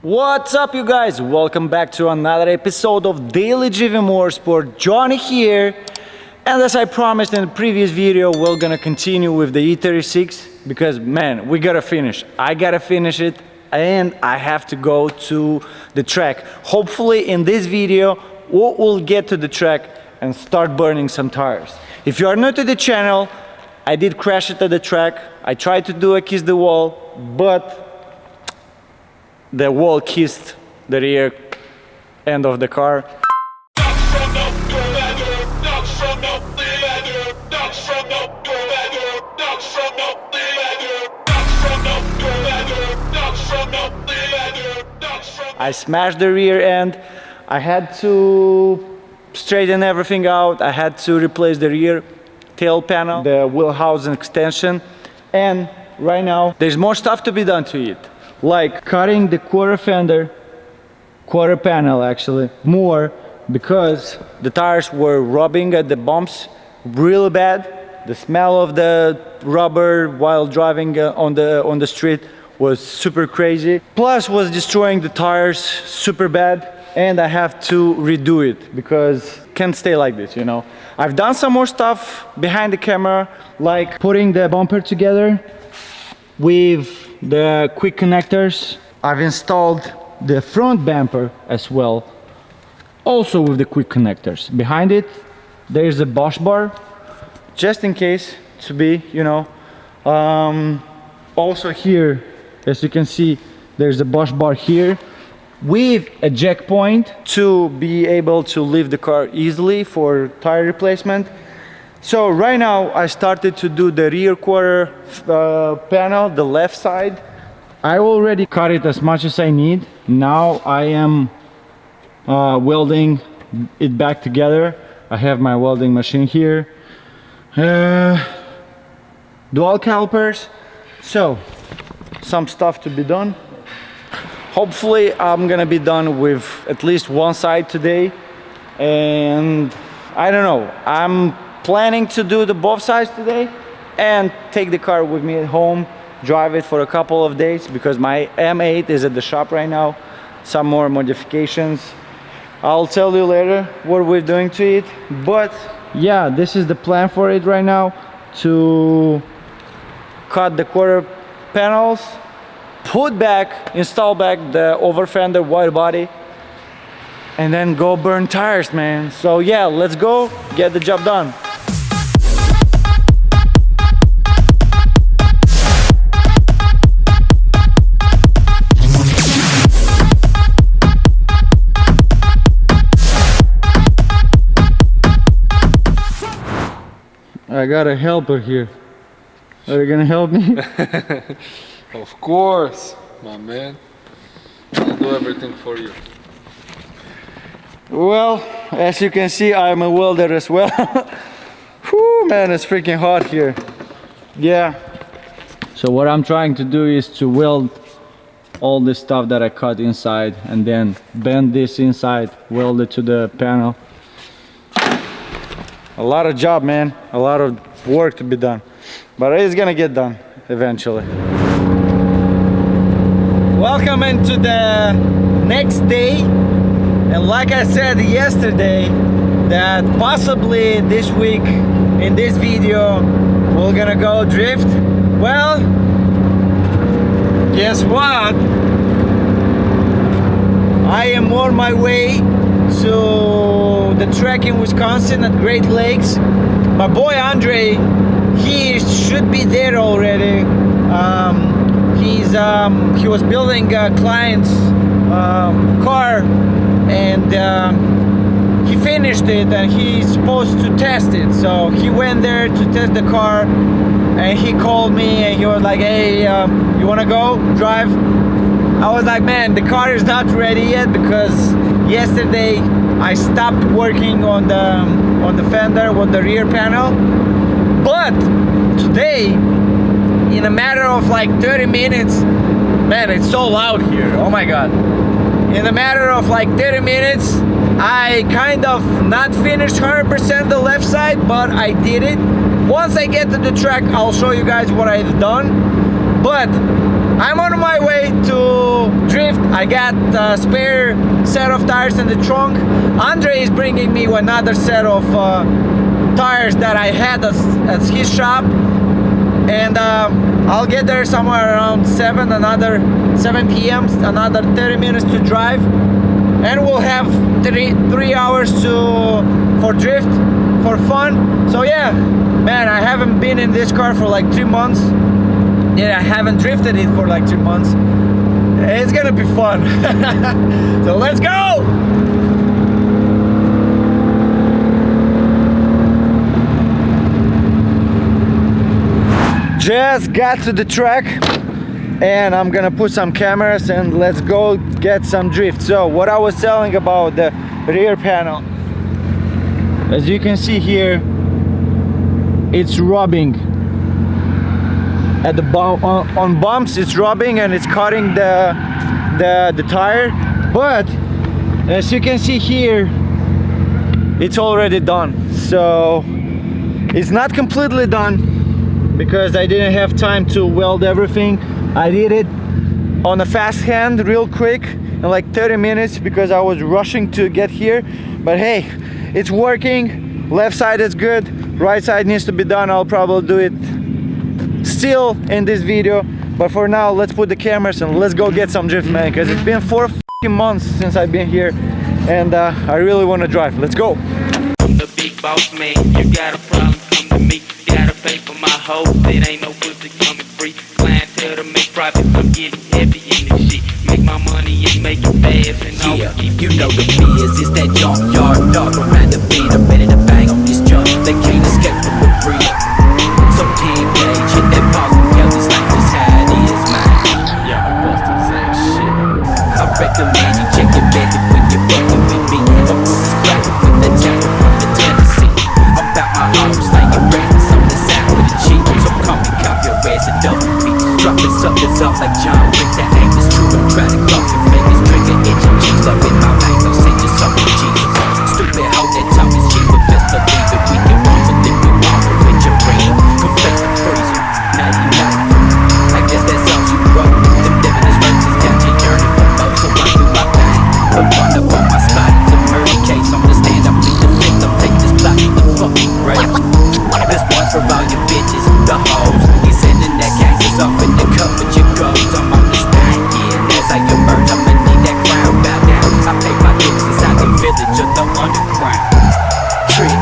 What's up, you guys? Welcome back to another episode of Daily GV Motorsport. Johnny here, and as I promised in the previous video, we're gonna continue with the E36 because man, we gotta finish. I gotta finish it and I have to go to the track. Hopefully in this video we'll get to the track and start burning some tires. If you are new to the channel, I did crash it at the track. I tried to do a kiss the wall, but the wall kissed the rear end of the car. I smashed the rear end. I had to straighten everything out. I had to replace the rear tail panel, the wheel housing extension, and right now there's more stuff to be done to it. Like cutting the quarter panel actually more, because the tires were rubbing at the bumps really bad. The smell of the rubber while driving on the street was super crazy. Plus was destroying the tires super bad, and I have to redo it because can't stay like this, you know. I've done some more stuff behind the camera, like putting the bumper together with the quick connectors. I've installed the front bumper as well, also with the quick connectors. Behind it there's a Bosch bar, just in case to be, you know. Also here, as you can see, there's a Bosch bar here with a jack point to be able to lift the car easily for tire replacement. So right now I started to do the rear quarter panel, the left side. I already cut it as much as I need. Now I am welding it back together. I have my welding machine here. Dual calipers. So some stuff to be done. Hopefully I'm gonna be done with at least one side today. And I don't know, I'm planning to do the both sides today and take the car with me at home, drive it for a couple of days, because my M8 is at the shop right now. Some more modifications. I'll tell you later what we're doing to it, but yeah, this is the plan for it right now, to cut the quarter panels, install back the over fender wide body, and then go burn tires, man. So yeah, let's go get the job done. I got a helper here. Are you gonna help me? Of course, my man. I'll do everything for you. Well, as you can see, I'm a welder as well. Whew, man, it's freaking hot here. Yeah. So what I'm trying to do is to weld all the stuff that I cut inside, and then bend this inside, weld it to the panel. A lot of job, man. A lot of work to be done, but it's gonna get done eventually. Welcome into the next day, and like I said yesterday, that possibly this week in this video we're gonna go drift. Well, guess what? I am on my way to the track in Wisconsin at Great Lakes. My boy Andre, he should be there already. He was building a client's car, and he finished it, and he's supposed to test it. So he went there to test the car, and he called me and he was like, hey, you wanna go drive? I was like, man, the car is not ready yet, because yesterday I stopped working on the fender with the rear panel. But today, in a matter of like 30 minutes, man, it's so loud here, oh my god. In a matter of like 30 minutes, I kind of not finished 100% the left side, but I did it. Once I get to the track, I'll show you guys what I've done. But I'm on my way to drift. I got a spare set of tires in the trunk. Andre is bringing me another set of tires that I had at his shop, and I'll get there somewhere around 7 p.m. another 30 minutes to drive, and we'll have three hours for drift for fun. So yeah, man, I haven't been in this car for like 3 months. Yeah, I haven't drifted it for like 3 months. It's gonna be fun. So let's go. Just got to the track, and I'm gonna put some cameras and let's go get some drift. So what I was telling about the rear panel, as you can see here, it's rubbing at the bump, on bumps. It's rubbing and it's cutting the tire, but as you can see here, it's already done. So it's not completely done because I didn't have time to weld everything. I did it on a fast hand real quick in like 30 minutes because I was rushing to get here. But hey, it's working. Left side is good, right side needs to be done. I'll probably do it still in this video, but for now let's put the cameras and let's go get some drift, man, because it's been 4 months since I've been here, and I really want to drive. Let's go. I'm the big boss man. You got a problem, come to me. Gotta pay for my hoe. It ain't no pussy coming free. Clientele to make profit. I'm getting heavy in this shit. Make my money and make it fast. And yeah, you know the biz is that junkyard dog around the bend. I'm ready to bang on this junk. They can't escape from the real. So 10 gauge, hit that pause and tell this like this how it is, man. Yeah, I bust the same shit. I recommend you check your bed when you're fucking with me. My boots cracking with the temper from the Tennessee. I'm about my hoes slanging breakfast on the side with a cheap. So come and cop your ass a double P. Dropping suckers off like John Wick. That aim is true. I'm trying to cross your fingers. Trigger itching cheeks up in my veins. I'm saying you're something Jesus. Stupid hoe that talk is cheap, but best believe it. We can run with it. We want it with your ring. Come face the freezer. Now you know. I guess that's all you wrote. Them divinest verses got you yearning for more. So I do my thing. But run up on my spot. It's a murder case. On the stand, I'm plead the victim. Take this block to the fucking grave. This one's for all your bitches, the hoes. He's sending that gangsters off in the cup with your goals. I'm on this thing, yeah, that's how you merge. I'ma need that crown, bow down. I pay my dues inside the village of the underground. Trick,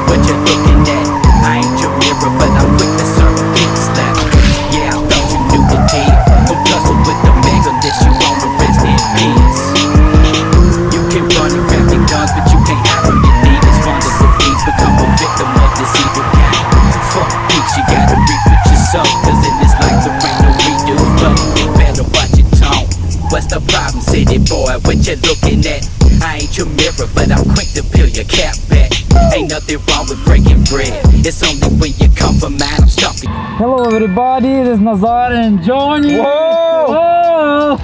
what you looking at? I ain't your mirror, but I'm quick to serve a pink slap. Yeah, I thought you knew the deal. Don't tussle with the bag unless you want to rest in peace. You can run and grab your guns, but you can't have them. Your demons run to the beats, become a victim of this evil game. Fuck peace, you gotta reap what you sow. Cause in this life there ain't no redos, but you better watch your tone. What's the problem, city boy? What you looking at? I ain't your mirror, but I'm quick to peel your cap back. Ain't nothing wrong with breaking bread. It's only when you come for mine, I'm stopping. Hello everybody, this is Nazar and Johnny. Whoa!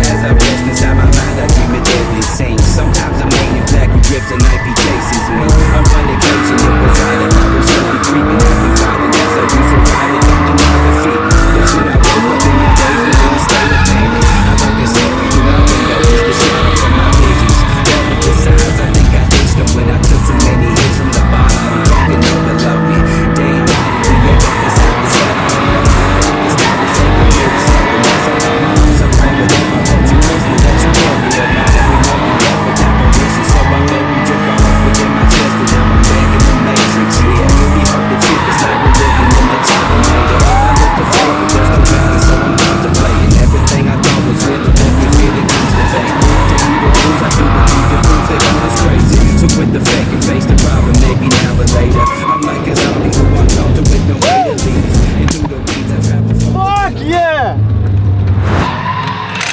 As I rest inside my mind, I dream a deadly scene. Sometimes I'm laying black with grips and night he chases me. I'm running cage and it was right and I was slowly creeping. I've been fighting as I used to ride it, don't deny defeat. But soon I woke up in the days and in a state of panic. I look and say, through my window, just the shadow from my visions. Dealt with the signs, I think I ditched them when I took too many hits from the bottom. I'm broken, overloaded. Day and night, we ain't up inside the sun. I think it's time to take a little something. That's all I'm on. Some rain without my own you trust me that you tell me that not every moment that without permission. So I let me drip off within my chest and now I'm back in the matrix. Yeah, we hope the truth is like we're living in the Terminator. I look to fall, but there's no matter, so I'm contemplating everything I thought was real. Let me feel it comes to fake. To you the rules, I do believe the proof they want us crazy. So quit the fake and face the problem, maybe now or later. I'm like a zombie who wants on to with no way to leave. And through the weeds I travel for. Fuck yeah!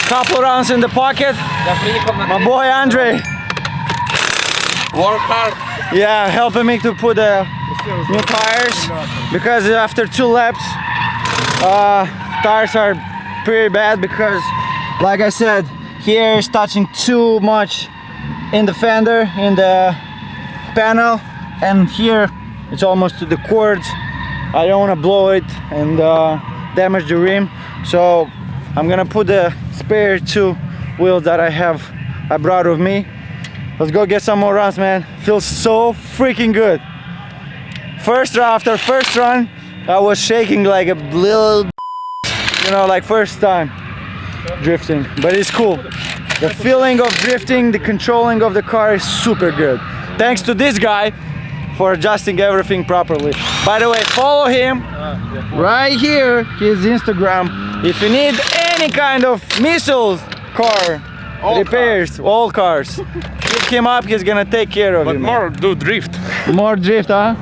Couple rounds in the pocket. My boy Andre. Work hard. Yeah, helping me to put the new tires because after 2 laps, tires are pretty bad because, like I said, here is touching too much in the fender, in the panel, and here it's almost to the cords. I don't want to blow it and damage the rim, so I'm gonna put the spare 2 wheels that I brought with me. Let's go get some more runs, man. Feels so freaking good. After first run, I was shaking like a little, you know, like first time drifting, but it's cool. The feeling of drifting, the controlling of the car is super good. Thanks to this guy for adjusting everything properly. By the way, follow him right here, his Instagram. If you need any kind of missiles car repairs, all cars, pick him up, he's gonna take care of you. But more do drift. More drift, huh?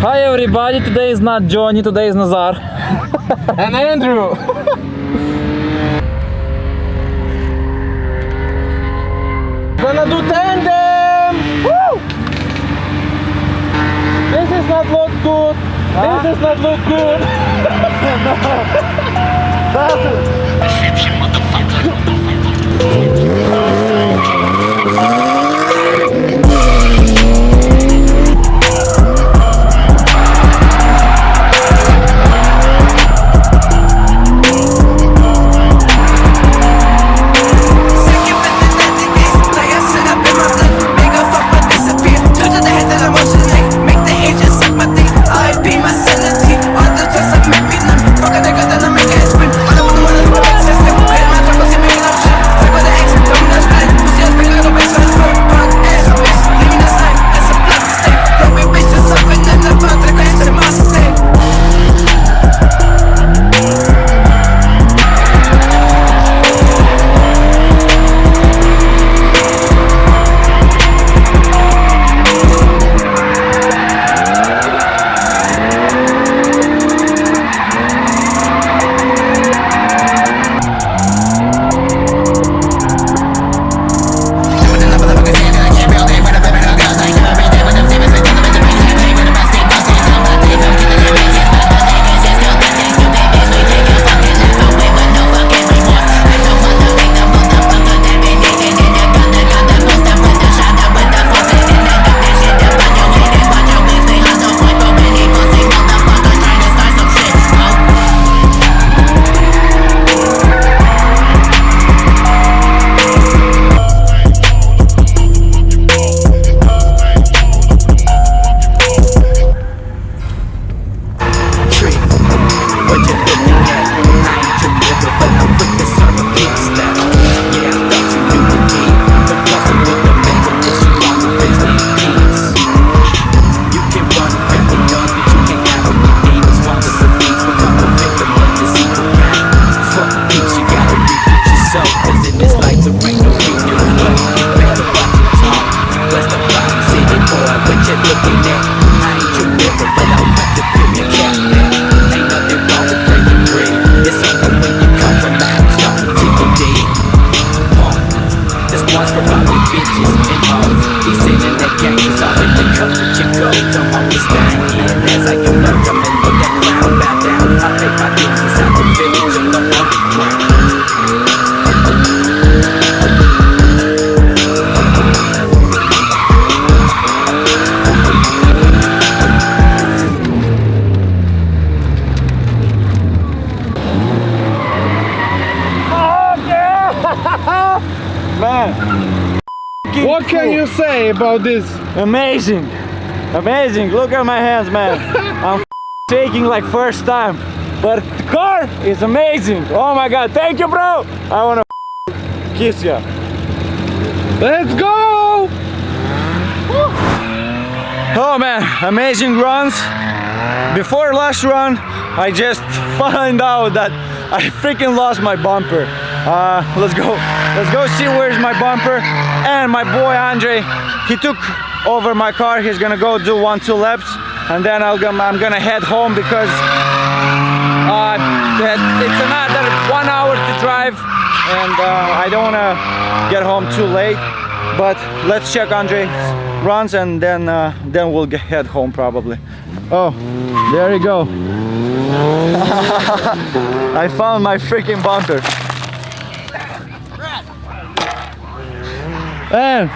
Hi everybody, today is not Johnny, today is Nazar. And Andrew. Gonna do tandem! Woo! This is not look good. This does not look good. That's it. Man, What can you say about this? amazing, amazing. Look at my hands, man. I'm shaking like first time, but the car is amazing. Oh my god, thank you, bro. I wanna kiss you. Let's go! Oh man, amazing runs. Before last run, I just found out that I freaking lost my bumper. Let's go see where's my bumper. And my boy Andre, he took over my car. He's gonna go do 1-2 laps, and then I'm gonna head home because it's another 1 hour to drive, and I don't wanna get home too late. But let's check Andre's runs, and then we'll head home probably. Oh, there you go. I found my freaking bumper. And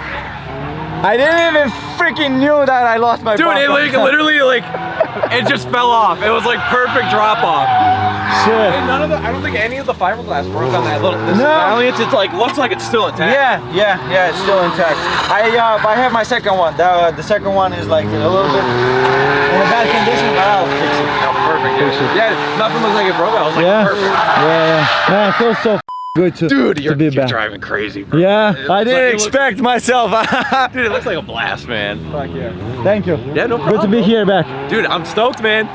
I didn't even freaking knew that I lost my Dude, it bumper. literally like it just fell off. It was like perfect drop off. Shit. And I don't think any of the fiberglass broke on that little. This No. It's like looks like it's still intact. Yeah, it's still intact. I have my second one. The second one is like a little bit in a bad condition, but I'll fix it. Oh, perfect. Yeah, nothing looks like it broke. I was like, perfect. Yeah. Man, it feels so good to Dude, you're be back. driving crazy, bro. Yeah, It I looks didn't like- expect myself. Dude, it looks like a blast, man. Fuck yeah. Thank you. Yeah, no Good problem. to be here back. Dude, I'm stoked, man.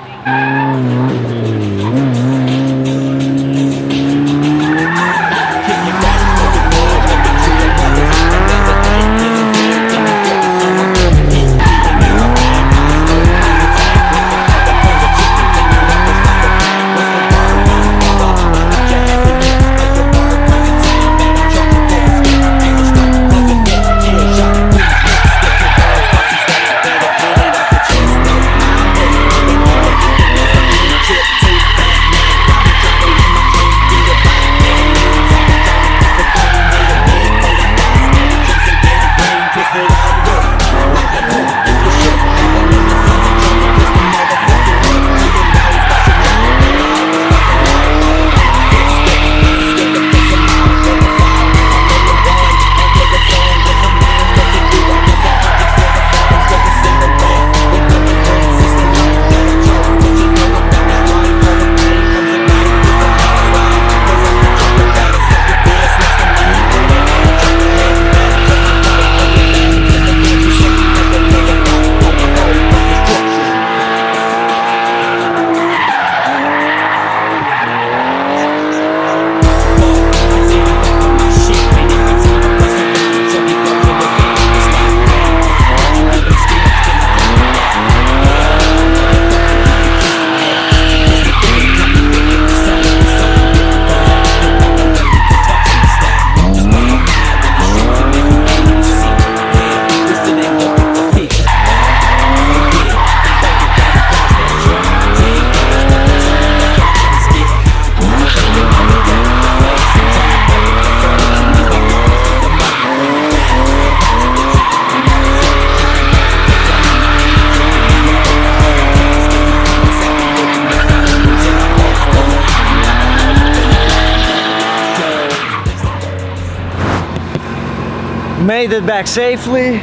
Made it back safely.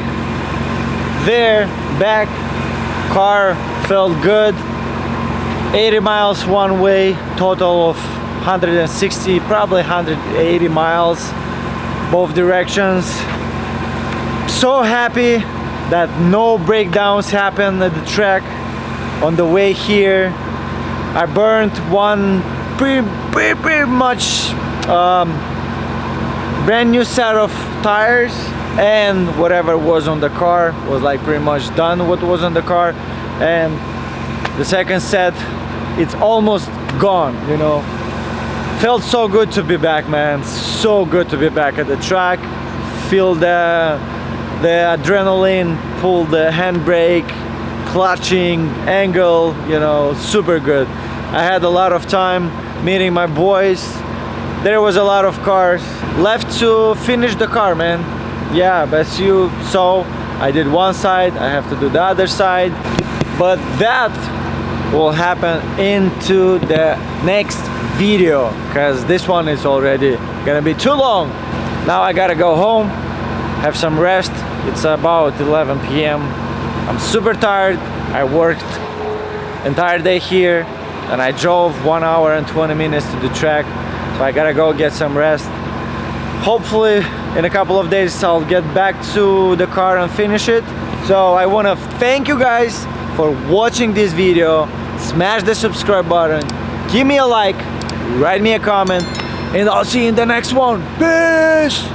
There, back. Car felt good. 80 miles one way, total of 160, probably 180 miles both directions. So happy that no breakdowns happened at the track on the way here. I burned one pretty much brand new set of tires, and whatever was on the car was like pretty much done what was on the car, and the second set, it's almost gone, you know. Felt so good to be back, man. So good to be back at the track. Feel the adrenaline, pull the handbrake, clutching, angle, you know, super good. I had a lot of time meeting my boys. There was a lot of cars left to finish the car, man. Yeah, but as you saw, I did one side, I have to do the other side, but that will happen into the next video, because this one is already gonna be too long. Now I gotta go home, have some rest. It's about 11 p.m. I'm super tired. I worked entire day here and I drove 1 hour and 20 minutes to the track, so I gotta go get some rest. Hopefully in a couple of days I'll get back to the car and finish it. So I want to thank you guys for watching this video. Smash the subscribe button, give me a like, write me a comment, and I'll see you in the next one. Peace!